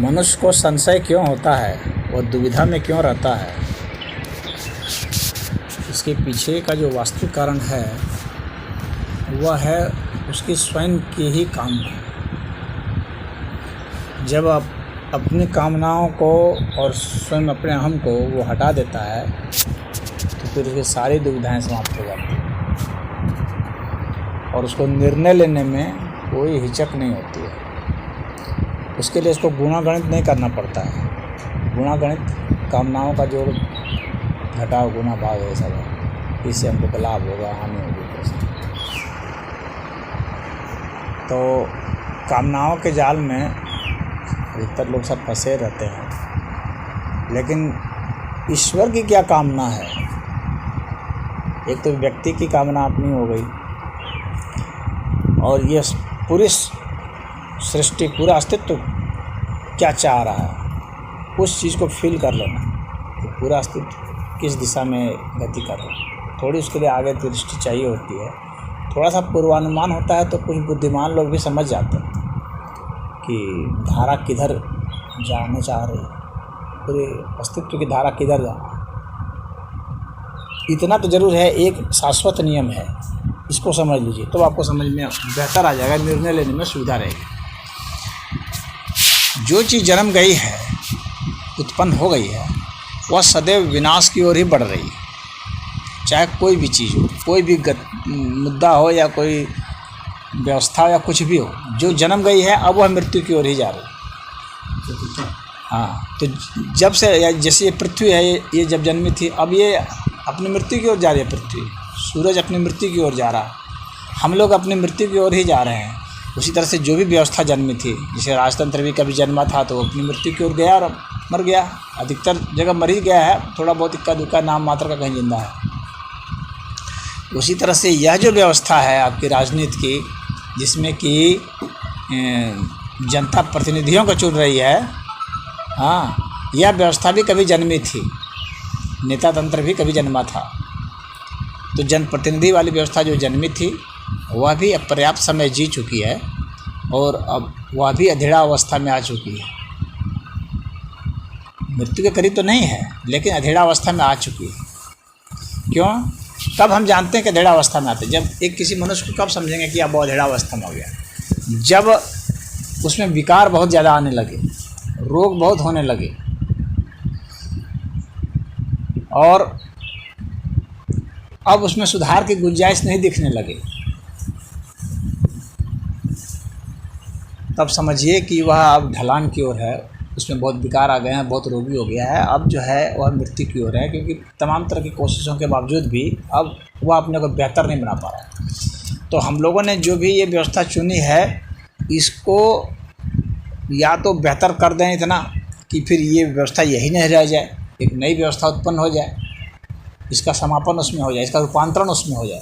मनुष्य को संशय क्यों होता है, वह दुविधा में क्यों रहता है, इसके पीछे का जो वास्तविक कारण है वह है उसकी स्वयं की ही कामना। जब आप अपनी कामनाओं को और स्वयं अपने अहम को वो हटा देता है तो फिर उसकी सारी दुविधाएं समाप्त हो जाती हैं और उसको निर्णय लेने में कोई हिचक नहीं होती है। उसके लिए उसको गुणागणित नहीं करना पड़ता है। गुणागणित कामनाओं का जोड़ घटाव गुना भाग है सब, इससे हमको लाभ होगा हानि होगी। तो कामनाओं के जाल में अधिकतर लोग सब फंसे रहते हैं। लेकिन ईश्वर की क्या कामना है? एक तो व्यक्ति की कामना अपनी हो गई और ये पूरी सृष्टि, पूरा अस्तित्व क्या चाह रहा है उस चीज़ को फील कर लेना कि पूरा अस्तित्व किस दिशा में गति कर रहा है। थोड़ी उसके लिए आगे दृष्टि चाहिए होती है, थोड़ा सा पूर्वानुमान होता है तो कुछ बुद्धिमान लोग भी समझ जाते हैं कि धारा किधर जाना चाह रही है, पूरे अस्तित्व की धारा किधर जा रही है। इतना तो ज़रूर है, एक शाश्वत नियम है, इसको समझ लीजिए तो आपको समझ में बेहतर आ जाएगा, निर्णय लेने में सुविधा रहेगी। जो चीज़ जन्म गई है, उत्पन्न हो गई है, वह सदैव विनाश की ओर ही बढ़ रही है। चाहे कोई भी चीज़ हो, कोई भी मुद्दा हो या कोई व्यवस्था या कुछ भी हो, जो जन्म गई है अब वह मृत्यु की ओर ही जा रही है। हाँ, तो जब से जैसे ये पृथ्वी है, ये जब जन्मी थी, अब ये अपनी मृत्यु की ओर जा रही है। पृथ्वी, सूरज अपनी मृत्यु की ओर जा रहा है, हम लोग अपनी मृत्यु की ओर ही जा रहे हैं। उसी तरह से जो भी व्यवस्था जन्मी थी, जैसे राजतंत्र भी कभी जन्मा था तो वो अपनी मृत्यु की ओर गया और मर गया। अधिकतर जगह मर ही गया है, थोड़ा बहुत इक्का दुक्का नाम मात्र का कहीं जिंदा है। उसी तरह से यह जो व्यवस्था है आपकी राजनीति की, जिसमें कि जनता प्रतिनिधियों को चुन रही है, हाँ, यह व्यवस्था भी कभी जन्मी थी। नेता तंत्र भी कभी जन्मा था। तो जनप्रतिनिधि वाली व्यवस्था जो जन्मी थी वह भी अब पर्याप्त समय जी चुकी है और अब वह भी अधेड़ा अवस्था में आ चुकी है। मृत्यु के करीब तो नहीं है, लेकिन अधेड़ा अवस्था में आ चुकी है। क्यों? कब हम जानते हैं कि अधेड़ा अवस्था में आते हैं? जब एक किसी मनुष्य को कब समझेंगे कि अब वो अधेड़ा अवस्था में हो गया? जब उसमें विकार बहुत ज़्यादा आने लगे, रोग बहुत होने लगे और अब उसमें सुधार की गुंजाइश नहीं दिखने लगे, तब समझिए कि वह अब ढलान की ओर है। उसमें बहुत विकार आ गए हैं, बहुत रोगी हो गया है, अब जो है वह मृत्यु की ओर है। क्योंकि तमाम तरह की कोशिशों के बावजूद भी अब वह अपने को बेहतर नहीं बना पा रहा है। तो हम लोगों ने जो भी ये व्यवस्था चुनी है, इसको या तो बेहतर कर दें इतना कि फिर ये व्यवस्था यही नहीं रह जाए, एक नई व्यवस्था उत्पन्न हो जाए, इसका समापन उसमें हो जाए, इसका रूपांतरण उसमें हो जाए,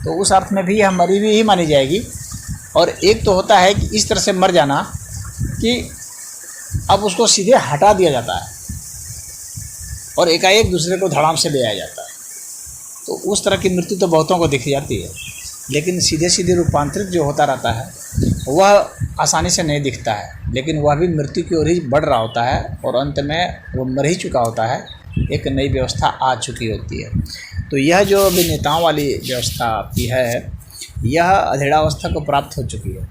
तो उस अर्थ में भी यह मरी हुई ही मानी जाएगी। और एक तो होता है कि इस तरह से मर जाना कि अब उसको सीधे हटा दिया जाता है और एकाएक दूसरे को धड़ाम से ले आया जाता है। तो उस तरह की मृत्यु तो बहुतों को दिख जाती है, लेकिन सीधे सीधे रूपांतरित जो होता रहता है वह आसानी से नहीं दिखता है, लेकिन वह भी मृत्यु की ओर ही बढ़ रहा होता है और अंत में वो मर ही चुका होता है, एक नई व्यवस्था आ चुकी होती है। तो यह जो अभी नेताओं वाली व्यवस्था आपकी है, यह अधेड़ा अवस्था को प्राप्त हो चुकी है।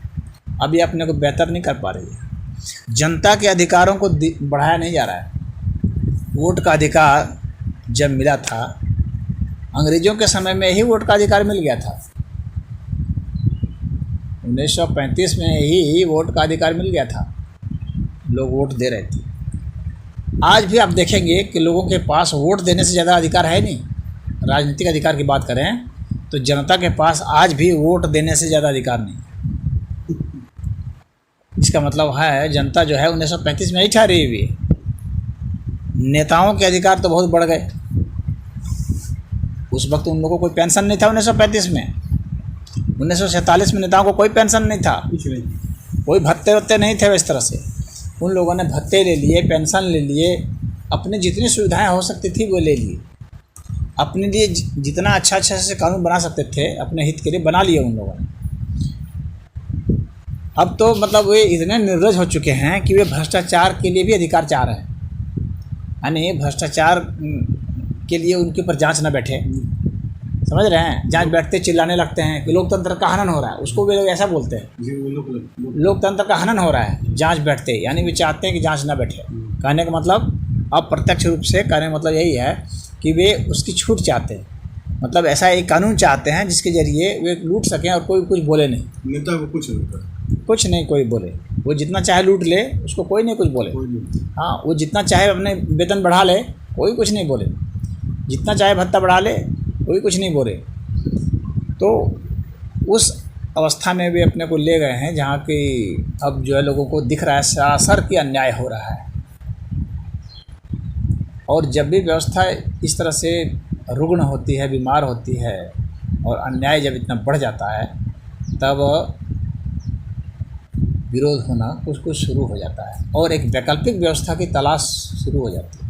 अब ये अपने को बेहतर नहीं कर पा रही है। जनता के अधिकारों को बढ़ाया नहीं जा रहा है। वोट का अधिकार जब मिला था, अंग्रेज़ों के समय में ही वोट का अधिकार मिल गया था। 1935 में ही वोट का अधिकार मिल गया था, लोग वोट दे रहे थे। आज भी आप देखेंगे कि लोगों के पास वोट देने से ज़्यादा अधिकार है नहीं। राजनीतिक अधिकार की बात करें तो जनता के पास आज भी वोट देने से ज़्यादा अधिकार नहीं। इसका मतलब है जनता जो है 1935 में ही ठहरी हुई है। नेताओं के अधिकार तो बहुत बढ़ गए। उस वक्त उन लोगों को कोई पेंशन नहीं था 1935 में। 1947 में नेताओं को कोई पेंशन नहीं था, कोई भत्ते वत्ते नहीं थे। इस तरह से उन लोगों ने भत्ते ले लिए, पेंशन ले लिए, अपनी जितनी सुविधाएं हो सकती थी वो ले लिए। अपने लिए जितना अच्छा से कानून बना सकते थे अपने हित के लिए बना लिए उन लोगों ने। अब तो मतलब वे इतने निर्लज हो चुके हैं कि वे भ्रष्टाचार के लिए भी अधिकार चाह रहे हैं, यानी भ्रष्टाचार के लिए उनके ऊपर जांच न बैठे, समझ रहे हैं। जांच बैठते चिल्लाने लगते हैं कि लोकतंत्र का हनन हो रहा है, उसको वे लोग ऐसा बोलते हैं, लोकतंत्र का हनन हो रहा है जांच बैठते, यानी वे चाहते हैं कि जांच ना बैठे। कहने का मतलब अप्रत्यक्ष रूप से कहने का मतलब यही है कि वे उसकी छूट चाहते हैं, मतलब ऐसा एक कानून चाहते हैं जिसके जरिए वे लूट सकें और कोई कुछ बोले नहीं, नेता को कुछ नहीं कोई बोले, वो जितना चाहे लूट ले, उसको कोई नहीं कुछ बोले। हाँ, वो जितना चाहे अपने वेतन बढ़ा ले, कोई कुछ नहीं बोले, जितना चाहे भत्ता बढ़ा ले, कोई कुछ नहीं बोले। तो उस अवस्था में वे अपने को ले गए हैं जहाँ की अब जो है लोगों को दिख रहा है सरासर की अन्याय हो रहा है। और जब भी व्यवस्था इस तरह से रुग्ण होती है, बीमार होती है और अन्याय जब इतना बढ़ जाता है, तब विरोध होना कुछ कुछ शुरू हो जाता है और एक वैकल्पिक व्यवस्था की तलाश शुरू हो जाती है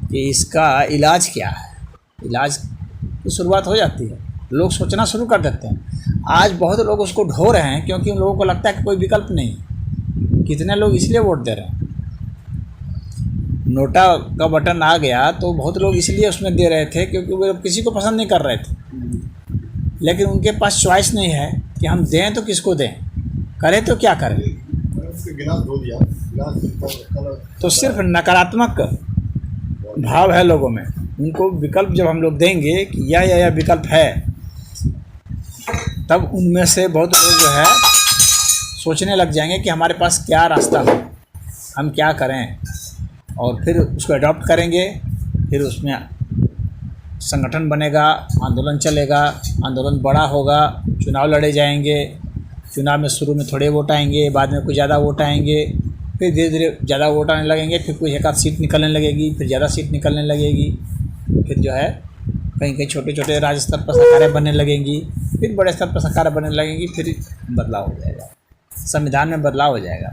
कि इसका इलाज क्या है। इलाज की शुरुआत हो जाती है, लोग सोचना शुरू कर देते हैं। आज बहुत लोग उसको ढो रहे हैं क्योंकि उन लोगों को लगता है कि कोई विकल्प नहीं। कितने लोग इसलिए वोट दे रहे हैं, नोटा का बटन आ गया तो बहुत लोग इसलिए उसमें दे रहे थे क्योंकि वो किसी को पसंद नहीं कर रहे थे, लेकिन उनके पास चॉइस नहीं है कि हम दें तो किसको दें, करें तो क्या करें। तो सिर्फ नकारात्मक भाव है लोगों में। उनको विकल्प जब हम लोग देंगे कि यह विकल्प है, तब उनमें से बहुत लोग जो है सोचने लग जाएंगे कि हमारे पास क्या रास्ता है, हम क्या करें, और फिर उसको अडॉप्ट करेंगे। फिर उसमें संगठन बनेगा, आंदोलन चलेगा, आंदोलन बड़ा होगा, चुनाव लड़े जाएंगे। चुनाव में शुरू में थोड़े वोट आएंगे, बाद में कुछ ज़्यादा वोट आएंगे, फिर धीरे धीरे ज़्यादा वोट आने लगेंगे, फिर कुछ एक आध सीट निकलने लगेगी, फिर ज़्यादा सीट निकलने लगेगी, फिर जो है कहीं कहीं छोटे छोटे राज्य स्तर पर सरकारें बनने लगेंगी, फिर बड़े स्तर पर सरकारें बनने लगेंगी, फिर बदलाव हो जाएगा, संविधान में बदलाव हो जाएगा।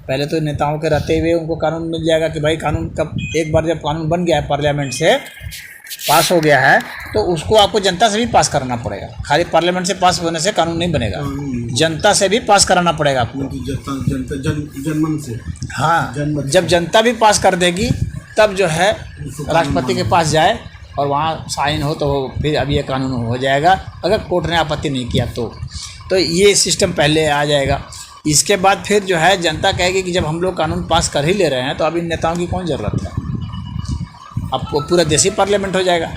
पहले तो नेताओं के रहते हुए उनको कानून मिल जाएगा कि भाई कानून कब, एक बार जब कानून बन गया है, पार्लियामेंट से पास हो गया है, तो उसको आपको जनता से भी पास कराना पड़ेगा। खाली पार्लियामेंट से पास होने से कानून नहीं बनेगा, जनता से भी पास कराना पड़ेगा आपको। जनमन से, हाँ, जब जनता भी पास कर देगी तब जो है राष्ट्रपति के पास जाए और वहाँ साइन हो तो फिर अब ये कानून हो जाएगा, अगर कोर्ट ने आपत्ति नहीं किया तो ये सिस्टम पहले आ जाएगा। इसके बाद फिर जो है जनता कहेगी कि जब हम लोग कानून पास कर ही ले रहे हैं तो अब इन नेताओं की कौन ज़रूरत है। आपको पूरा देश ही पार्लियामेंट हो जाएगा,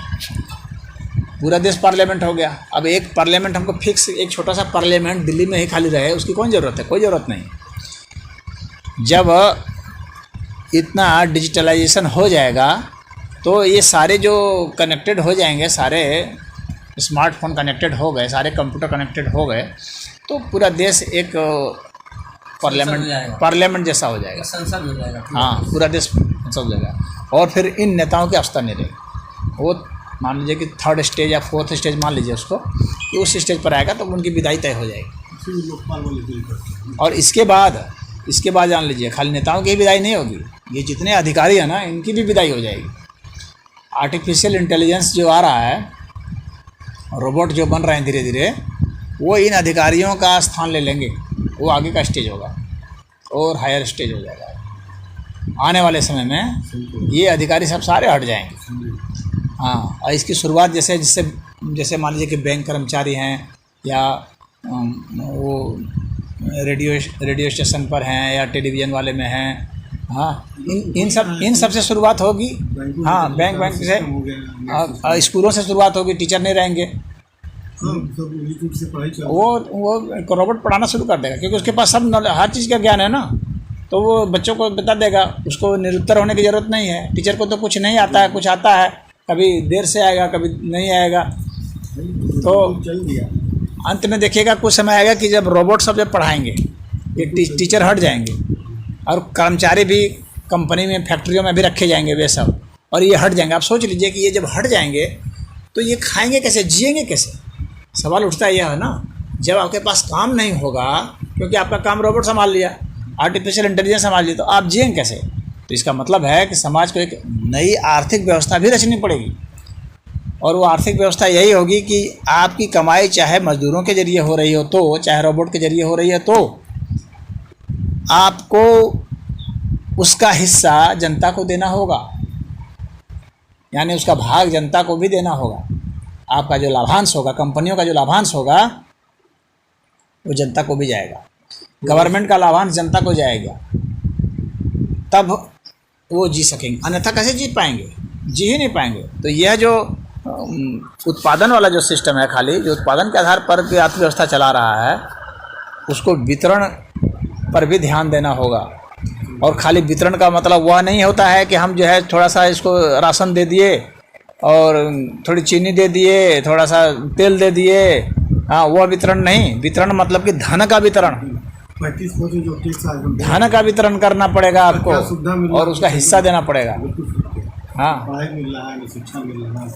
पूरा देश पार्लियामेंट हो गया। अब एक पार्लियामेंट हमको फिक्स, एक छोटा सा पार्लियामेंट दिल्ली में ही खाली रहे, उसकी कौन ज़रूरत है, कोई ज़रूरत नहीं। जब इतना डिजिटलाइजेशन हो जाएगा तो ये सारे जो कनेक्टेड हो जाएंगे, सारे स्मार्टफोन कनेक्टेड हो गए, सारे कंप्यूटर कनेक्टेड हो गए, तो पूरा देश एक पार्लियामेंट जैसा हो जाएगा, संसद हो जाएगा। हाँ, पूरा देश संसद हो जाएगा। और फिर इन नेताओं की अवस्था नहीं रहेगी। वो मान लीजिए कि थर्ड स्टेज या फोर्थ स्टेज मान लीजिए उसको, कि उस स्टेज पर आएगा तो उनकी विदाई तय हो जाएगी। और इसके बाद जान लीजिए खाली नेताओं की विदाई नहीं होगी, ये जितने अधिकारी हैं ना, इनकी भी विदाई हो जाएगी। आर्टिफिशियल इंटेलिजेंस जो आ रहा है, रोबोट जो बन रहे हैं धीरे धीरे, वो इन अधिकारियों का स्थान ले लेंगे, वो आगे का स्टेज होगा और हायर स्टेज हो जाएगा। आने वाले समय में ये अधिकारी सब सारे हट जाएंगे। हाँ, और इसकी शुरुआत जैसे मान लीजिए कि बैंक कर्मचारी हैं, या वो रेडियो स्टेशन पर हैं, या टेलीविज़न वाले में हैं। हाँ, इन सब से शुरुआत होगी। हाँ, बैंक से, स्कूलों से शुरुआत होगी, टीचर नहीं रहेंगे, वो रोबोट पढ़ाना शुरू कर देगा, क्योंकि उसके पास सब हर चीज़ का ज्ञान है ना, तो वो बच्चों को बता देगा, उसको निरुत्तर होने की ज़रूरत नहीं है। टीचर को तो कुछ नहीं आता है, कुछ आता है, कभी देर से आएगा, कभी नहीं आएगा। तो अंत में देखिएगा कुछ समय आएगा कि जब रोबोट सब जब पढ़ाएंगे, ये टीचर हट जाएंगे, और कर्मचारी भी कंपनी में, फैक्ट्रियों में भी रखे जाएंगे वे सब, और ये हट जाएंगे। आप सोच लीजिए कि ये जब हट जाएंगे तो ये खाएंगे कैसे, जिएंगे कैसे। सवाल उठता है यह है ना, जब आपके पास काम नहीं होगा, क्योंकि आपका काम रोबोट संभाल लिया, आर्टिफिशियल इंटेलिजेंस संभाल लिया, तो आप जिएंगे कैसे। तो इसका मतलब है कि समाज को एक नई आर्थिक व्यवस्था भी रचनी पड़ेगी। और वो आर्थिक व्यवस्था यही होगी कि आपकी कमाई चाहे मजदूरों के जरिए हो रही हो तो, चाहे रोबोट के जरिए हो रही है तो, आपको उसका हिस्सा जनता को देना होगा, यानी उसका भाग जनता को भी देना होगा। आपका जो लाभांश होगा, कंपनियों का जो लाभांश होगा वो जनता को भी जाएगा, गवर्नमेंट का लाभांश जनता को जाएगा, तब वो जी सकेंगे। अन्यथा कैसे जी पाएंगे? जी ही नहीं पाएंगे। तो यह जो उत्पादन वाला जो सिस्टम है, खाली जो उत्पादन के आधार पर अर्थव्यवस्था चला रहा है, उसको वितरण पर भी ध्यान देना होगा। और खाली वितरण का मतलब वह नहीं होता है कि हम जो है थोड़ा सा इसको राशन दे दिए और थोड़ी चीनी दे दिए, थोड़ा सा तेल दे दिए, हाँ, वह वितरण नहीं। वितरण मतलब कि धन का वितरण, 35% जो टैक्स धन का वितरण करना पड़ेगा आपको और उसका हिस्सा देना पड़ेगा। हाँ, पढ़ाई मिल रहा है, शिक्षा मिल रहा है,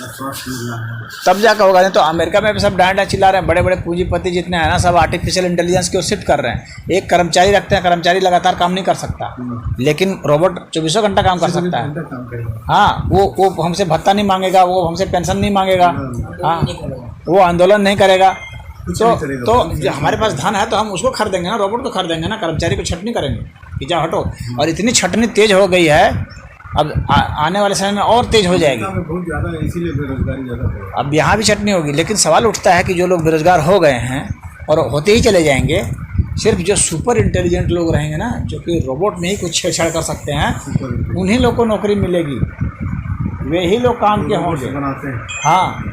स्वास्थ्य मिल रहा है, तब जाकर होगा। नहीं तो अमेरिका में भी सब डांडा चिल्ला रहे हैं, बड़े बड़े पूंजीपति जितने हैं ना, सब आर्टिफिशियल इंटेलिजेंस की ओर शिफ्ट कर रहे हैं। एक कर्मचारी रखते हैं, कर्मचारी लगातार काम नहीं कर सकता, लेकिन रोबोट 24 घंटा काम कर सकता है। काम करेगा। हाँ, वो हमसे भत्ता नहीं मांगेगा, वो हमसे पेंशन नहीं मांगेगा, हाँ, वो आंदोलन नहीं करेगा। तो जो हमारे पास धन है तो हम उसको खरीदेंगे ना, रोबोट को खरीदेंगे ना, कर्मचारी को छटनी करेंगे कि जा हटो। और इतनी छटनी तेज हो गई है, अब आने वाले समय में और तेज हो जाएगी। बहुत ज़्यादा है, इसीलिए बेरोजगारी ज़्यादा है। अब यहाँ भी छटनी होगी, लेकिन सवाल उठता है कि जो लोग बेरोजगार हो गए हैं और होते ही चले जाएंगे, सिर्फ जो सुपर इंटेलिजेंट लोग रहेंगे ना, जो कि रोबोट में ही कुछ छेड़छाड़ कर सकते हैं, उन्हीं लोग को नौकरी मिलेगी, वे ही लोग काम के होंगे। हाँ,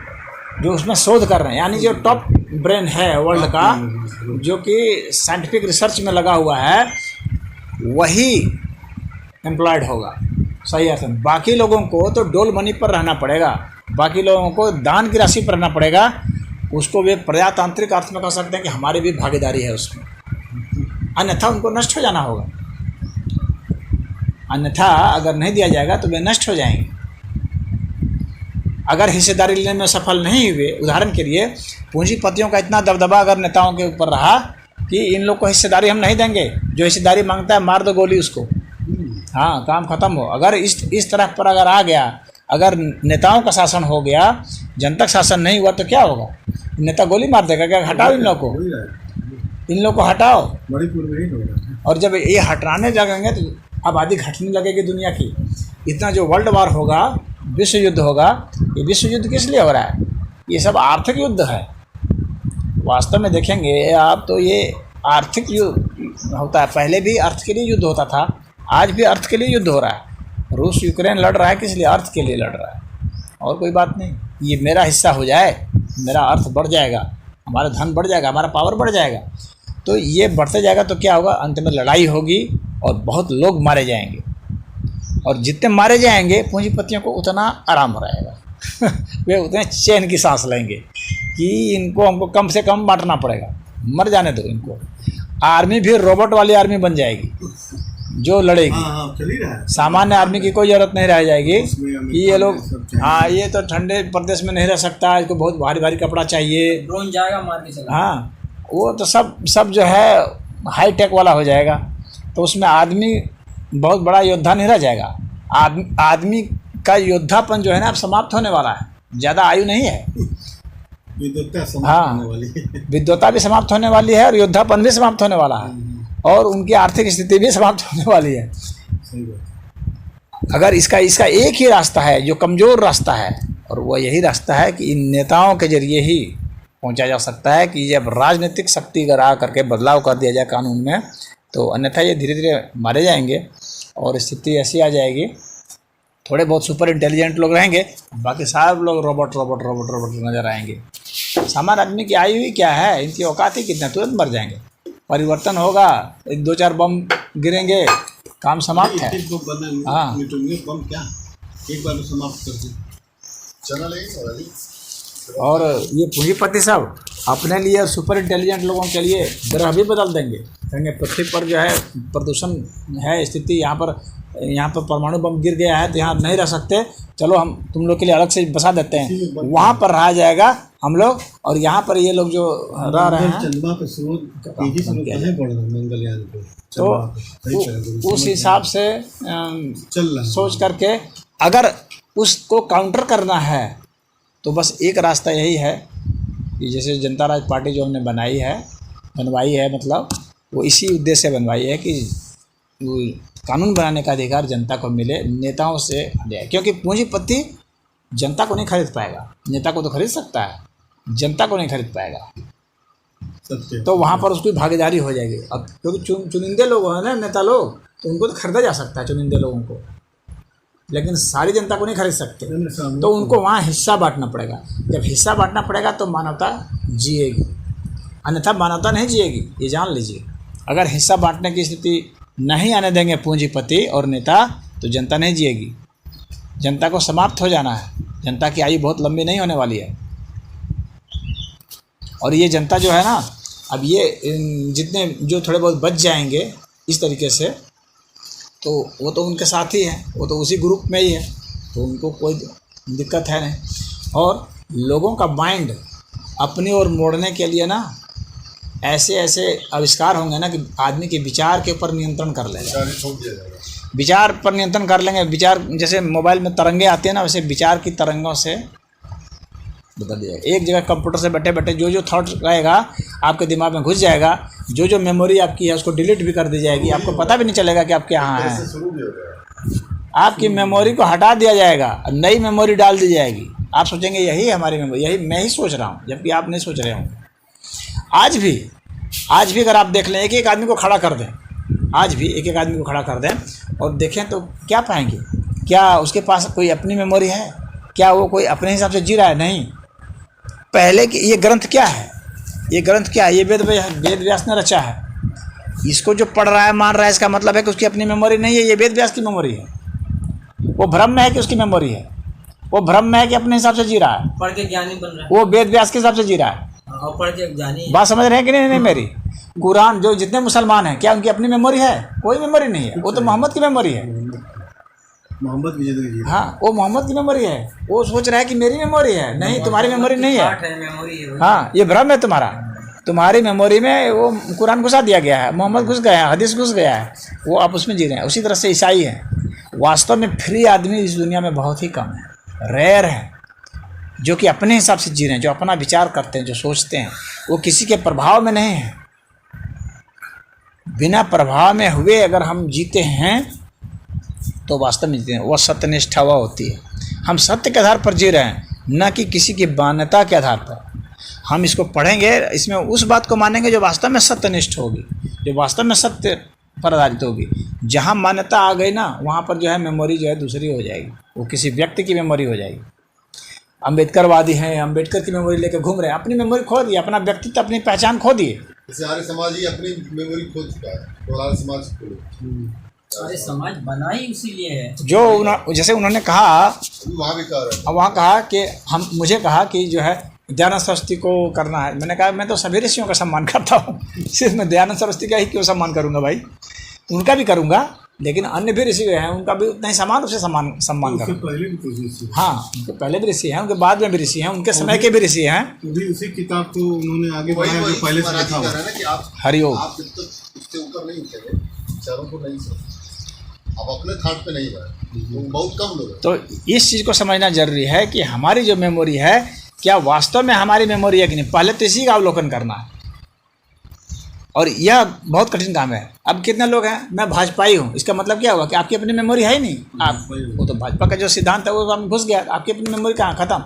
जो उसमें शोध कर रहे हैं, यानी जो टॉप ब्रेन है वर्ल्ड का, जो कि साइंटिफिक रिसर्च में लगा हुआ है, वही एम्प्लॉयड होगा सही अर्थ में। बाकी लोगों को तो डोल मनी पर रहना पड़ेगा, बाकी लोगों को दान की राशि पर रहना पड़ेगा। उसको वे प्रजातांत्रिक अर्थ में कह सकते हैं कि हमारी भी भागीदारी है उसमें, अन्यथा उनको नष्ट हो जाना होगा। अन्यथा अगर नहीं दिया जाएगा तो वे नष्ट हो जाएंगे। अगर हिस्सेदारी लेने में सफल नहीं हुए, उदाहरण के लिए पूंजीपतियों का इतना दबदबा अगर नेताओं के ऊपर रहा कि इन लोग को हिस्सेदारी हम नहीं देंगे, जो हिस्सेदारी मांगता है मार दो गोली उसको, हाँ, काम खत्म हो। अगर इस तरह पर अगर आ गया, अगर नेताओं का शासन हो गया, जनतक शासन नहीं हुआ, तो क्या होगा? नेता गोली मार देगा क्या? हटाओ इन लोग को, इन लोग को हटाओ। मणिपुर में ही हो रहा है। और जब ये हटाने लगेंगे तो आबादी घटने लगेगी दुनिया की। इतना जो वर्ल्ड वार होगा, विश्व युद्ध होगा, ये विश्व युद्ध किस लिए हो रहा है? ये सब आर्थिक युद्ध है। वास्तव में देखेंगे आप तो ये आर्थिक युद्ध होता है। पहले भी अर्थ के लिए युद्ध होता था, आज भी अर्थ के लिए युद्ध हो रहा है। रूस यूक्रेन लड़ रहा है, किस लिए? अर्थ के लिए लड़ रहा है, और कोई बात नहीं। ये मेरा हिस्सा हो जाए, मेरा अर्थ बढ़ जाएगा, हमारा धन बढ़ जाएगा, हमारा पावर बढ़ जाएगा। तो ये बढ़ते जाएगा तो क्या होगा? अंत में लड़ाई होगी और बहुत लोग मारे जाएंगे, और जितने मारे जाएंगे पूंजीपतियों को उतना आराम रहेगा वे उतने चैन की सांस लेंगे कि इनको हमको कम से कम बांटना पड़ेगा, मर जाने दो इनको। आर्मी भी रोबोट वाली आर्मी बन जाएगी जो लड़ेगी। चल ही रहा है। सामान्य आर्मी की कोई ज़रूरत नहीं रह जाएगी कि ये लोग, हाँ, ये तो ठंडे प्रदेश में नहीं रह सकता, इसको बहुत भारी भारी कपड़ा चाहिए, ड्रोन जाएगा मार के चला। हाँ, वो तो सब जो है हाई टेक वाला हो जाएगा। तो उसमें आदमी बहुत बड़ा योद्धा नहीं रह जाएगा। आदमी का योद्धापन जो है ना, अब समाप्त होने वाला है। ज़्यादा आयु नहीं है, विद्वत्ता समाप्त होने वाली है। विद्वत्ता भी समाप्त होने वाली है और योद्धापन भी समाप्त होने वाला है, और उनकी आर्थिक स्थिति भी समाप्त होने वाली है। सही बात। अगर इसका एक ही रास्ता है जो कमज़ोर रास्ता है, और वह यही रास्ता है कि इन नेताओं के जरिए ही पहुंचा जा सकता है कि जब राजनीतिक शक्ति अगर आ करके बदलाव कर दिया जाए कानून में, तो अन्यथा ये धीरे धीरे मारे जाएंगे और स्थिति ऐसी आ जाएगी। थोड़े बहुत सुपर इंटेलिजेंट लोग रहेंगे, बाकी सारे लोग रोबोट नज़र आएंगे। सामान्य आदमी की आयु ही क्या है, इनकी औकात ही कितना, तुरंत मर जाएंगे। परिवर्तन होगा, 1-2-4 बम गिरेंगे, काम समाप्त है। हाँ, बम क्या एक बार समाप्त कर दें, चला लेंगे। और ये पूंजीपति सब अपने लिए और सुपर इंटेलिजेंट लोगों के लिए ग्रह भी बदल देंगे। कहेंगे पृथ्वी पर जो है प्रदूषण है स्थिति, यहाँ पर परमाणु बम गिर गया है तो यहाँ नहीं रह सकते, चलो हम तुम लोग के लिए अलग से बसा देते हैं, वहाँ पर रहा जाएगा हम लोग, और यहाँ पर ये लोग जो रह रहे हैं चंद्रमा पे तेजी से बढ़ रहा है मंगलयान पे, तो उस हिसाब से चल रहा है। सोच करके अगर उसको काउंटर करना है तो बस एक रास्ता यही है कि जैसे जनता राज पार्टी जो हमने बनवाई है मतलब वो इसी उद्देश्य से बनवाई है कि वो कानून बनाने का अधिकार जनता को मिले, नेताओं से हटे। क्योंकि पूंजीपति जनता को नहीं खरीद पाएगा, नेता को तो खरीद सकता है, जनता को नहीं खरीद पाएगा। तो वहाँ पर उसकी भागीदारी हो जाएगी। अब क्योंकि चुनिंदे लोग हैं ना नेता लोग, तो उनको तो खरीदा जा सकता है चुनिंदे लोगों को, लेकिन सारी जनता को नहीं खरीद सकते। तो उनको वहाँ हिस्सा बांटना पड़ेगा। जब हिस्सा बांटना पड़ेगा तो मानवता जिएगी, अन्यथा मानवता नहीं जिएगी, ये जान लीजिए। अगर हिस्सा बांटने की स्थिति नहीं आने देंगे पूंजीपति और नेता तो जनता नहीं जिएगी। जनता को समाप्त हो जाना है। जनता की आयु बहुत लंबी नहीं होने वाली है। और ये जनता जो है ना, अब ये जितने जो थोड़े बहुत बच जाएंगे इस तरीके से, तो वो तो उनके साथ ही हैं, वो तो उसी ग्रुप में ही है, तो उनको कोई दिक्कत है नहीं। और लोगों का माइंड अपनी ओर मोड़ने के लिए ना ऐसे ऐसे आविष्कार होंगे ना कि आदमी के विचार के ऊपर नियंत्रण कर लेगा, विचार पर नियंत्रण कर लेंगे। विचार जैसे मोबाइल में तरंगे आती है ना, वैसे विचार की तरंगों से बदल दिया। एक जगह कंप्यूटर से बैठे बैठे जो थॉट रहेगा आपके दिमाग में घुस जाएगा, जो मेमोरी आपकी है उसको डिलीट भी कर दी जाएगी, आपको पता भी नहीं चलेगा कि आप यहाँ हैं। आपकी मेमोरी को हटा दिया जाएगा, नई मेमोरी डाल दी जाएगी। आप सोचेंगे यही हमारी मेमोरी, यही मैं ही सोच रहा हूँ, जबकि आप नहीं सोच रहे होंगे। आज भी अगर आप देख लें, एक आदमी को खड़ा कर दें, आज भी एक आदमी को खड़ा कर दें और देखें तो क्या पाएंगे? क्या उसके पास कोई अपनी मेमोरी है? क्या वो कोई अपने हिसाब से जी रहा है? नहीं। पहले कि ये ग्रंथ क्या है, ये ग्रंथ क्या है? ये वेद व्यास ने रचा है। इसको जो पढ़ रहा है मान रहा है, इसका मतलब है कि उसकी अपनी मेमोरी नहीं है, ये वेद व्यास की मेमोरी है। वो भ्रम में है कि उसकी मेमोरी है, वो भ्रम में है कि अपने हिसाब से जी रहा है, पढ़ के ज्ञानी बन रहा है, वो वेद व्यास के हिसाब से जी रहा है। और पढ़ के ज्ञानी। बात समझ रहे हैं कि नहीं? मेरी कुरान जो जितने मुसलमान हैं, क्या उनकी अपनी मेमोरी है? कोई मेमोरी नहीं है, वो तो मोहम्मद की मेमोरी है। मोहम्मद की जिंदगी। हाँ, वो मोहम्मद की मेमोरी है। वो सोच रहा है कि मेरी मेमोरी है। नहीं, तुम्हारी मेमोरी नहीं है। हाँ, ये भ्रम है तुम्हारा। तुम्हारी मेमोरी में वो कुरान घुसा दिया गया है, मोहम्मद घुस गया है, हदीस घुस गया है, वो आप उसमें जी रहे हैं। उसी तरह से ईसाई हैं। वास्तव में फ्री आदमी इस दुनिया में बहुत ही कम है, रेयर है, जो कि अपने हिसाब से जी रहे हैं, जो अपना विचार करते हैं, जो सोचते हैं, वो किसी के प्रभाव में नहीं है। बिना प्रभाव में हुए अगर हम जीते हैं तो वास्तव में जीते हैं, वह सत्यनिष्ठा वह होती है। हम सत्य के आधार पर जी रहे हैं, न कि किसी की मान्यता के आधार पर। हम इसको पढ़ेंगे, इसमें उस बात को मानेंगे जो वास्तव में सत्यनिष्ठ होगी, जो वास्तव में सत्य पर आधारित होगी। जहाँ मान्यता आ गई ना, वहाँ पर जो है मेमोरी जो है दूसरी हो जाएगी, वो किसी व्यक्ति की मेमोरी हो जाएगी। अम्बेडकरवादी हैं, अम्बेडकर की मेमोरी लेकर घूम रहे हैं, अपनी मेमोरी खो दी, अपना व्यक्तित्व, अपनी पहचान खो दिए। जैसे आर्य समाज ही अपनी मेमोरी खो चुका है, तो आर्य समाज आर्य समाज बना ही इसीलिए है। जो जैसे उन्होंने कहा, वहाँ भी कह रहे हैं, वहाँ कहा कि मुझे कहा कि जो है दयानंद सरस्वती को करना है। मैंने कहा मैं तो सभी ऋषियों का सम्मान करता हूँ, सिर्फ मैं दयानंद सरस्वती का ही क्यों सम्मान करूँगा भाई? उनका भी करूँगा, लेकिन अन्य भी ऋषि हैं, उनका भी उतना ही समान रूप से सम्मान करूँगा। हाँ, उनके पहले भी ऋषि हैं, उनके बाद में भी ऋषि हैं, उनके समय के भी ऋषि हैं। उसी किताब को उन्होंने आगे बढ़ाया जो पहले से लिखा हुआ। हरिओम। आप जब तक उससे ऊपर नहीं उठे, विचारों को नहीं समझ, आप अपने थाट पे नहीं गए, बहुत कम लोग। तो इस चीज़ को समझना जरूरी है कि हमारी जो मेमोरी है, क्या वास्तव में हमारी मेमोरी है कि नहीं, पहले तो इसी का अवलोकन करना है। और यह बहुत कठिन काम है। अब कितने लोग हैं, मैं भाजपाई हूँ, इसका मतलब क्या हुआ कि आपकी अपनी मेमोरी है ही नहीं। आप वो तो भाजपा का जो सिद्धांत है वो हम घुस गया, आपकी अपनी मेमोरी कहाँ खत्म।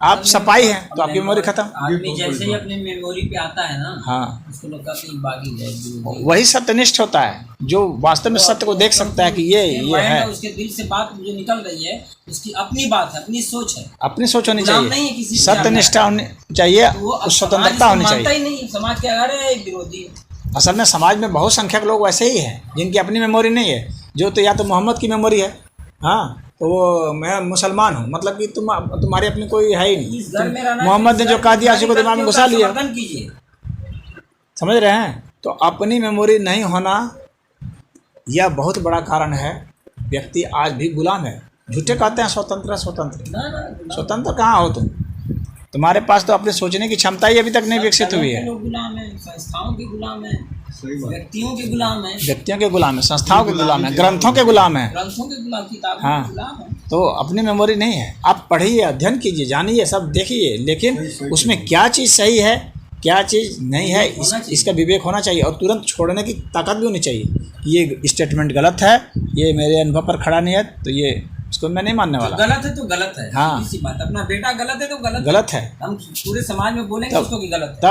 आप सपाई हैं तो आपकी मेमोरी खत्म। आदमी जैसे ही अपनी मेमोरी पे आता है ना, हाँ, उसको लगता है कि बागी है। वही सत्यनिष्ठ होता है, जो वास्तव में सत्य को देख सकता है कि ये है। उसके दिल से बात जो निकल रही है, उसकी अपनी बात है, अपनी सोच है, अपनी सोच होनी चाहिए, किसी सत्यनिष्ठा होनी चाहिए, उस स्वतंत्रता होनी चाहिए। नहीं, समाज के अरे विरोधी। असल में समाज में बहुत संख्यक लोग वैसे ही हैं जिनकी अपनी मेमोरी नहीं है, जो तो या तो मोहम्मद की मेमोरी है, हाँ तो वो मैं मुसलमान हूँ, मतलब कि तुम्हारी अपनी कोई है ही नहीं। मोहम्मद ने जो कहा दिया उसी को दिमाग में घुसा लिया। समझ रहे हैं? तो अपनी मेमोरी नहीं होना यह बहुत बड़ा कारण है। व्यक्ति आज भी गुलाम है। झूठे कहते हैं स्वतंत्र स्वतंत्र, स्वतंत्र कहाँ हो तुम? तुम्हारे पास तो अपने सोचने की क्षमता ही अभी तक नहीं विकसित हुई है। गुलाम है, संस्थाओं के गुलाम है, व्यक्तियों के गुलाम है, व्यक्तियों के गुलाम है, संस्थाओं के गुलाम है, ग्रंथों के गुलाम है, ग्रंथों के गुलाम, किताबों हाँ। के गुलाम है। तो अपनी मेमोरी नहीं है। आप पढ़िए, अध्ययन कीजिए, जानिए, सब देखिए, लेकिन उसमें क्या चीज़ सही है, क्या चीज़ नहीं है, इसका विवेक होना चाहिए और तुरंत छोड़ने की ताकत भी होनी चाहिए कि ये स्टेटमेंट गलत है, ये मेरे अनुभव पर खड़ा नहीं है, तो ये इसको मैं नहीं मानने वाला। गलत है तो गलत है। हाँ। इसी बात, अपना बेटा गलत है तो गलत है। हम पूरे समाज में बोलेंगे उसको कि गलत है।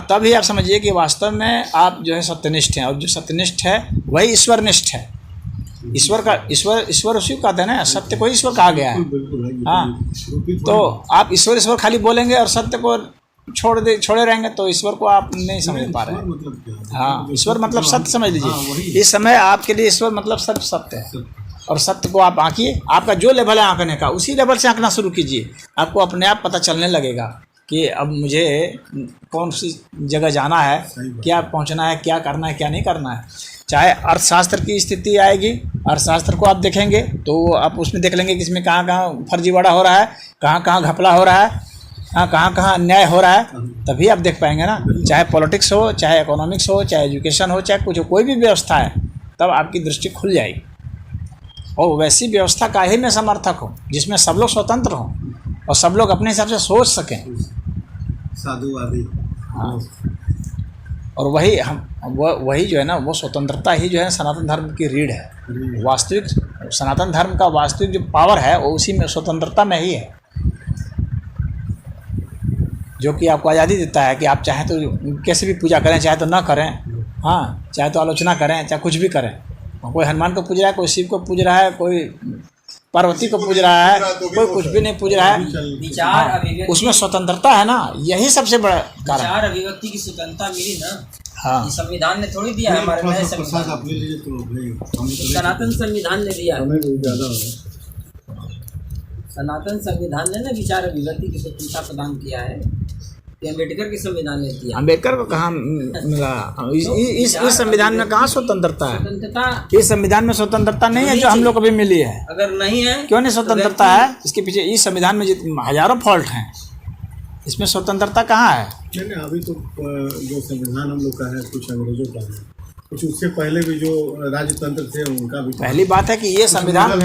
तब ही आप समझिए कि वास्तव में आप जो है सत्यनिष्ठ हैं, और जो सत्यनिष्ठ है वही ईश्वरनिष्ठ है। ईश्वर उसी को कहते हैं ना, सत्य को ईश्वर कहा गया है। हाँ, तो आप ईश्वर खाली बोलेंगे और सत्य को छोड़े रहेंगे तो ईश्वर को आप नहीं समझ पा रहे हैं। हाँ, ईश्वर मतलब सत्य समझ लीजिए। इस समय आपके लिए ईश्वर मतलब सिर्फ सत्य है, और सत्य को आप आंकिए। आपका जो लेवल है आंकने का, उसी लेवल से आंकना शुरू कीजिए। आपको अपने आप पता चलने लगेगा कि अब मुझे कौन सी जगह जाना है, क्या पहुंचना है, क्या करना है, क्या नहीं करना है। चाहे अर्थशास्त्र की स्थिति आएगी, अर्थशास्त्र को आप देखेंगे तो आप उसमें देख लेंगे कि इसमें कहाँ कहाँ फर्जीवाड़ा हो रहा है, कहाँ कहाँ घपला हो रहा है, कहाँ कहाँ अन्याय हो रहा है, तभी आप देख पाएंगे ना। चाहे पॉलिटिक्स हो, चाहे इकोनॉमिक्स हो, चाहे एजुकेशन हो, चाहे कुछ हो, कोई भी व्यवस्था है, तब आपकी दृष्टि खुल जाएगी। और वैसी व्यवस्था का ही मैं समर्थक हूँ जिसमें सब लोग स्वतंत्र हों और सब लोग अपने हिसाब से सोच सकें। साधुवादी। हाँ, और वही जो है ना, वो स्वतंत्रता ही जो है सनातन धर्म की रीढ़ है। वास्तविक सनातन धर्म का वास्तविक जो पावर है वो उसी में, स्वतंत्रता में ही है, जो कि आपको आज़ादी देता है कि आप चाहें तो कैसे भी पूजा करें, चाहे तो ना करें। हाँ, चाहे तो आलोचना करें, चाहे कुछ भी करें। कोई हनुमान को पूज रहा है, कोई शिव को पूज रहा है, कोई पार्वती को पूज रहा है, कोई कुछ भी नहीं पूज रहा है। विचार अभिव्यक्ति, उसमें स्वतंत्रता है ना, यही सबसे बड़ा कारण। विचार अभिव्यक्ति की स्वतंत्रता मिली ना। हाँ, संविधान ने थोड़ी दिया है, हमारे नए सनातन संविधान ने दिया है। सनातन संविधान ने ना विचार अभिव्यक्ति की स्वतंत्रता प्रदान किया है। अम्बेडकर के संविधान ने दिया। अम्बेडकर को कहाँ मिला? इस संविधान में कहाँ स्वतंत्रता है? स्वतंत्रता इस संविधान में स्वतंत्रता नहीं है जो हम लोग को भी मिली है। अगर नहीं है, क्यों नहीं स्वतंत्रता है? इसके पीछे इस संविधान में हजारों फॉल्ट हैं, इसमें स्वतंत्रता कहाँ है? नहीं, अभी तो जो संविधान हम लोग का है कुछ अंग्रेजों का है, कुछ उससे पहले भी जो राजतंत्र थे उनका भी। पहली बात है कि ये संविधान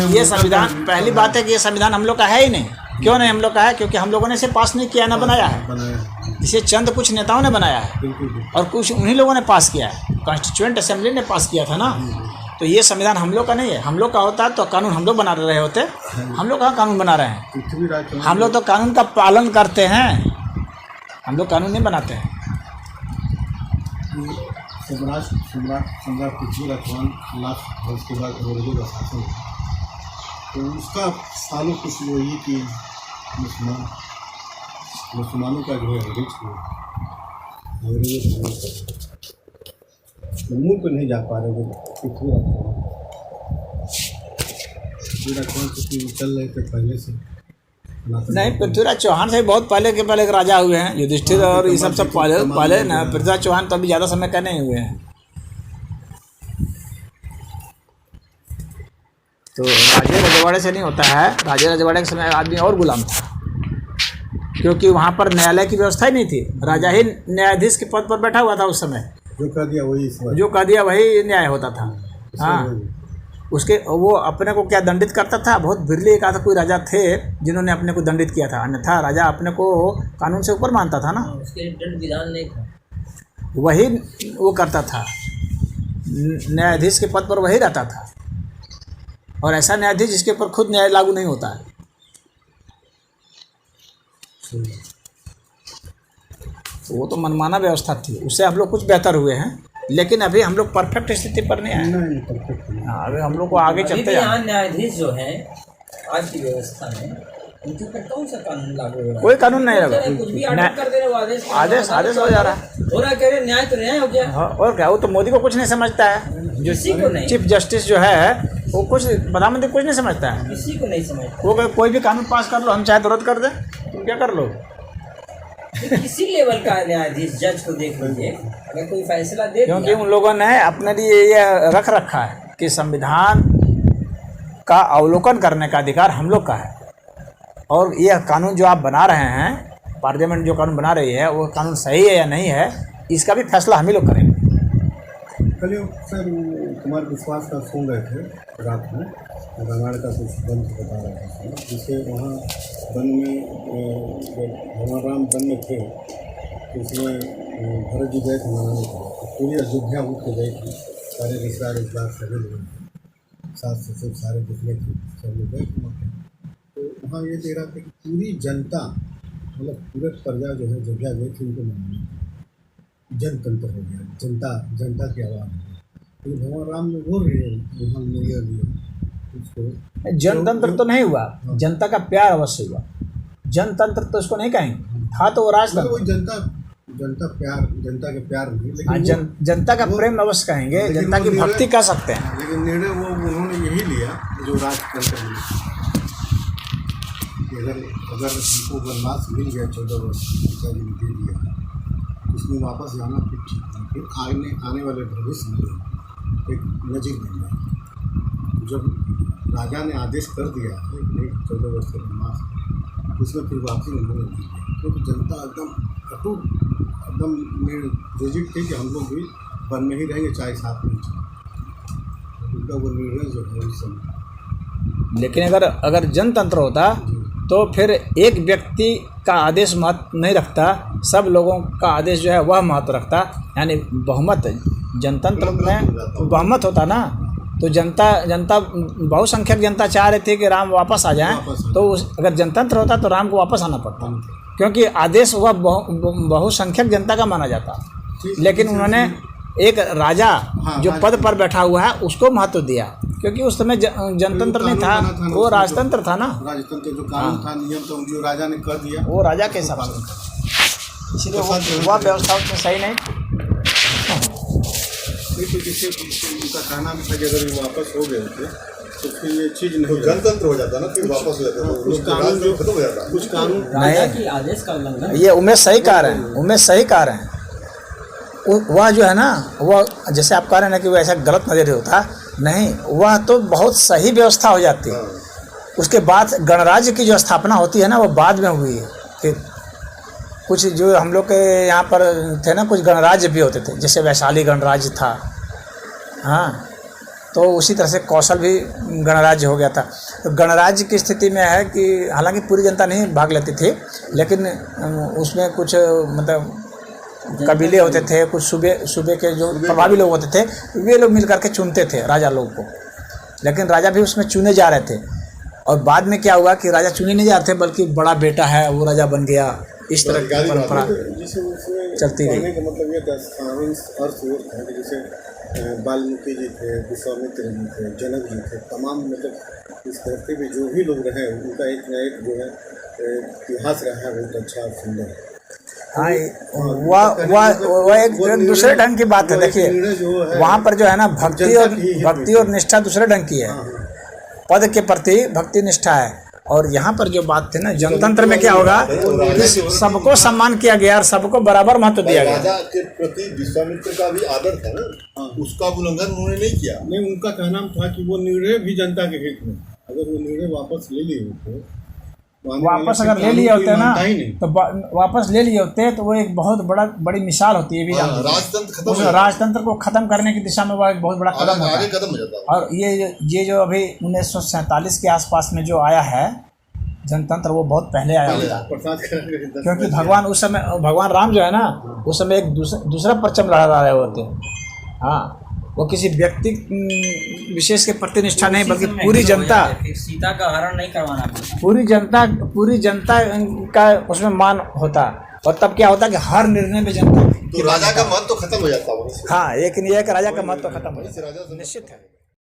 पहली बात है कि ये संविधान हम लोग का है ही नहीं। क्यों नहीं हम लोग का है? क्योंकि हम लोगों ने इसे पास नहीं किया, ना बनाया है। इसे चंद कुछ नेताओं ने बनाया है और कुछ उन्हीं लोगों ने पास किया है। कॉन्स्टिट्यूएंट असेंबली ने पास किया था ना। तो ये संविधान हम लोग का नहीं है। हम लोग का होता तो कानून हम लोग बना रहे होते। हम लोग कहाँ कानून बना रहे हैं? हम लोग तो कानून का पालन करते हैं, हम लोग कानून नहीं बनाते हैं। सम्राट पृथ्वीराज चौहान लाख वर्ष के बाद अंग्रेजों का शासन, तो उसका सालों कुछ वो ये कि मुसलमानों का जो है अंग्रेजों मुँह पर नहीं जा पा रहे वो पृथ्वीराज चौहान चल रहे थे पहले से। नहीं, पृथ्वीराज चौहान से बहुत पहले के एक राजा हुए हैं, युधिष्ठिर और ये सब पहले ना। पृथ्वीराज चौहान तो अभी ज़्यादा समय का नहीं हुए हैं। तो राजे रजवाड़े से नहीं होता है। राजे रजवाड़े के समय आदमी और गुलाम था, क्योंकि वहाँ पर न्यायालय की व्यवस्था ही नहीं थी। राजा ही न्यायाधीश के पद पर बैठा हुआ था उस समय। जो कह दिया वही न्याय होता था। हाँ, उसके वो अपने को क्या दंडित करता था? बहुत बिरले एक आधा कोई राजा थे जिन्होंने अपने को दंडित किया था, अन्यथा राजा अपने को कानून से ऊपर मानता था ना। उसके दंड विधान नहीं था, वही वो करता था। न्यायाधीश के पद पर वही रहता था, और ऐसा न्यायाधीश जिसके ऊपर खुद न्याय लागू नहीं होता है। तो वो तो मनमाना व्यवस्था थी, उससे हम लोग कुछ बेहतर हुए हैं, लेकिन अभी हम लोग परफेक्ट स्थिति पर नहीं आए। हाँ, अभी हम लोग को आगे चलते हैं। न्यायाधीश जो है आज की व्यवस्था में, उनके ऊपर कौन सा कानून लागू हो रहा है? कोई कानून नहीं लगा, कुछ भी आदेश कर दे रहे हो, आदेश हो जा रहा है। कह रहे न्याय तो न्याय हो गया। हाँ, और क्या? वो तो मोदी को कुछ नहीं समझता है। जो चीफ जस्टिस जो है वो कुछ, प्रधानमंत्री कुछ नहीं समझता है, किसी को नहीं समझता। वो कोई भी कानून पास कर लो, हम चाहे तो रद्द कर दें, तुम क्या कर लो। किसी लेवल का न्यायाधीश जज को देख लीजिए, अगर कोई फैसला दे, क्योंकि उन लोगों ने अपने लिए ये रख रखा है कि संविधान का अवलोकन करने का अधिकार हम लोग का है, और यह कानून जो आप बना रहे हैं, पार्लियामेंट जो कानून बना रही है, वो कानून सही है या नहीं है, इसका भी फैसला हम ही लोग करेंगे। कल सर वो कुमार विश्वास का सुन रहे थे रात में, रामायण का कुछ बंद बता रहा था सर, जिससे वहाँ वन में जब भगवान राम वन में थे तो उसमें भरत जी गए थे मनाने के लिए, तो पूरी अयोध्या उठ के गई थी, सारे रिश्तेदार सभी लोग थे, सास ससुर सारे जितने थे सब लोग गए थे वहाँ। तो वहाँ ये दे रहा था कि पूरी जनता मतलब पूरे प्रजा जो है अयोध्या गई थी उनको मनाने, जनतंत्र हो गया, जनता की आवाज़ है। तो भगवान राम ने बोल रहे हैं वहाँ निर्णय लिया उसको, जनतंत्र तो नहीं हुआ, जनता का प्यार अवश्य हुआ। जनतंत्र तो इसको नहीं कहेंगे, था तो वो राजतंत्र। वही जनता के प्यार नहीं, हाँ, लेकिन जनता का प्रेम अवश्य कहेंगे, जनता की भक्ति कह सकते हैं। लेकिन निर्णय वो उन्होंने यही लिया जो राजतंत्र में, अगर हमको वनवास मिल गया 14 वर्ष पिता जी ने दे दिया, उसमें वापस जाना फिर ठीक है, फिर आने वाले भविष्य में एक नजीर बन जाए। जब राजा ने आदेश कर दिया है कि 14 वर्ष का वनवास, उसमें फिर वापसी उन्होंने दी है, क्योंकि जनता एकदम अटूट एकदम रिजिड थी कि हम लोग भी वन में ही रहेंगे चाहे साथ में चले, उनका वो निर्णय जो है उस समय। लेकिन अगर जनतंत्र होता तो फिर एक व्यक्ति का आदेश महत्व नहीं रखता, सब लोगों का आदेश जो है वह महत्व रखता, यानी बहुमत। जनतंत्र में बहुमत होता ना, तो जनता बहुसंख्यक जनता चाह रही थी कि राम वापस आ जाएं, तो अगर जनतंत्र होता तो राम को वापस आना पड़ता, क्योंकि आदेश वह बहुसंख्यक जनता का माना जाता। लेकिन उन्होंने एक राजा जो पद पर बैठा हुआ है उसको महत्व दिया, क्योंकि उस समय जनतंत्र नहीं था, वो राजतंत्र था ना। राजतंत्र जो कानून था, नियम था, जो राजा ने कर दिया वो राजा के हिसाब से, इसलिए वह व्यवस्था उसमें सही नहीं। तो जिससे उनका कहना भी था कि अगर वो वापस हो गए थे तो फिर ये चीज़ नहीं, जनतंत्र हो जाता ना, फिर वापस हो जाता, कुछ कानून जो खत्म हो जाता, कुछ कानून राजा की आदेश का उल्लंघन। ये उमेश सही कह रहे हैं, वह जो है ना, वह जैसे आप कह रहे हैं ना कि वो ऐसा गलत नज़रिया होता नहीं, वह तो बहुत सही व्यवस्था हो जाती है। उसके बाद गणराज्य की जो स्थापना होती है ना, वो बाद में हुई है। फिर कुछ जो हम लोग के यहाँ पर थे ना, कुछ गणराज्य भी होते थे, जैसे वैशाली गणराज्य था, हाँ, तो उसी तरह से कौशल भी गणराज्य हो गया था। तो गणराज्य की स्थिति में है कि हालांकि पूरी जनता नहीं भाग लेती थी, लेकिन उसमें कुछ मतलब कबीले होते थे, कुछ सूबे के जो प्रभावी लोग होते थे, वे लोग मिल करके चुनते थे राजा लोग को, लेकिन राजा भी उसमें चुने जा रहे थे। और बाद में क्या हुआ कि राजा चुने नहीं जा रहे थे, बल्कि बड़ा बेटा है वो राजा बन गया, इस तरह की परंपरा चलती रही। मतलब ये अर्थ था कि जैसे वाल्मीकि जी थे, विश्वामित्र जी थे, जनक जी थे, तमाम मतलब इस धरती पे जो भी लोग रहे उनका एक न एक जो है इतिहास रहा है बहुत अच्छा और सुंदर। हाँ, वह एक दूसरे ढंग की बात है। देखिए वहाँ पर जो है ना, भक्ति और निष्ठा दूसरे ढंग की है, पद के प्रति भक्ति निष्ठा है। और यहाँ पर जो बात थी ना, जनतंत्र में क्या होगा कि सबको सम्मान किया गया और सबको बराबर महत्व दिया गया। राजा के प्रति विश्वामित्र का भी आदर था ना, उसका उल्लंघन उन्होंने नहीं किया। नहीं, उनका कहना था कि वो निर्णय भी जनता के हित में, अगर वो निर्णय वापस ले लिए होते, वापस अगर ले लिए होते ना, तो वापस ले लिए होते तो वो एक बहुत बड़ी मिसाल होती है भी, राजतंत्र को खत्म करने की दिशा में वो एक बहुत बड़ा कदम होता है। और ये जो अभी 1947 के आसपास में जो आया है जनतंत्र, वो बहुत पहले आया था, क्योंकि भगवान राम जो है ना, उस समय एक दूसरा परचम लहरा रहे होते। हाँ, वो किसी व्यक्ति विशेष के प्रति निष्ठा नहीं, बल्कि पूरी जनता, सीता का हरण नहीं करवाना, पूरी जनता का उसमें मान होता। और तब क्या होता कि हर निर्णय में जनता, तो राजा का महत्व खत्म हो जाता है। हाँ, लेकिन ये है कि राजा का महत्व खत्म हो जाता है, निश्चित है।